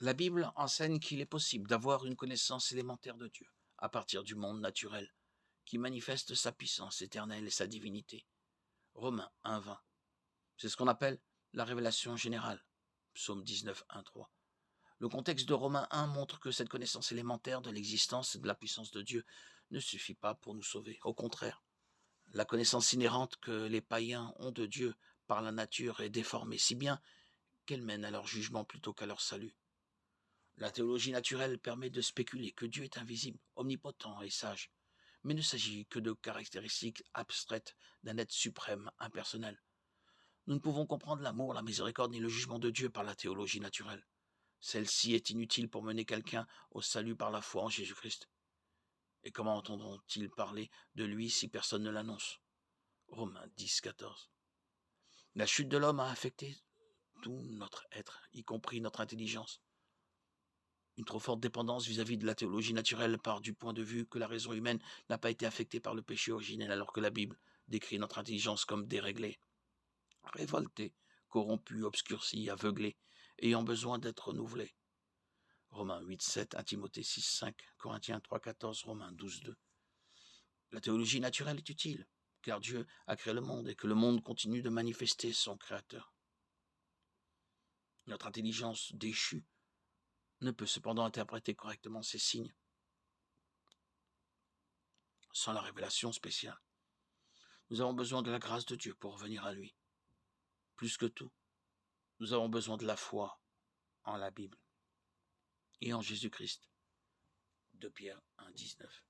La Bible enseigne qu'il est possible d'avoir une connaissance élémentaire de Dieu, à partir du monde naturel, qui manifeste sa puissance éternelle et sa divinité. Romains 1,20. C'est ce qu'on appelle la révélation générale. Psaume 19, 1, 3. Le contexte de Romains 1 montre que cette connaissance élémentaire de l'existence et de la puissance de Dieu ne suffit pas pour nous sauver. Au contraire, la connaissance inhérente que les païens ont de Dieu par la nature est déformée, si bien qu'elle mène à leur jugement plutôt qu'à leur salut. La théologie naturelle permet de spéculer que Dieu est invisible, omnipotent et sage, mais ne s'agit que de caractéristiques abstraites d'un être suprême, impersonnel. Nous ne pouvons comprendre l'amour, la miséricorde ni le jugement de Dieu par la théologie naturelle. Celle-ci est inutile pour mener quelqu'un au salut par la foi en Jésus-Christ. Et comment entendront-ils parler de lui si personne ne l'annonce? Romains 10, 14. La chute de l'homme a affecté tout notre être, y compris notre intelligence. Une trop forte dépendance vis-à-vis de la théologie naturelle part du point de vue que la raison humaine n'a pas été affectée par le péché originel, alors que la Bible décrit notre intelligence comme déréglée, révoltée, corrompue, obscurcie, aveuglée, ayant besoin d'être renouvelée. Romains 8, 7, 1 Timothée 6, 5, Corinthiens 3, 14, Romains 12, 2. La théologie naturelle est utile, car Dieu a créé le monde et que le monde continue de manifester son Créateur. Notre intelligence déchue ne peut cependant interpréter correctement ces signes sans la révélation spéciale. Nous avons besoin de la grâce de Dieu pour revenir à lui. Plus que tout, nous avons besoin de la foi en la Bible et en Jésus-Christ. 2 Pierre 1, 19.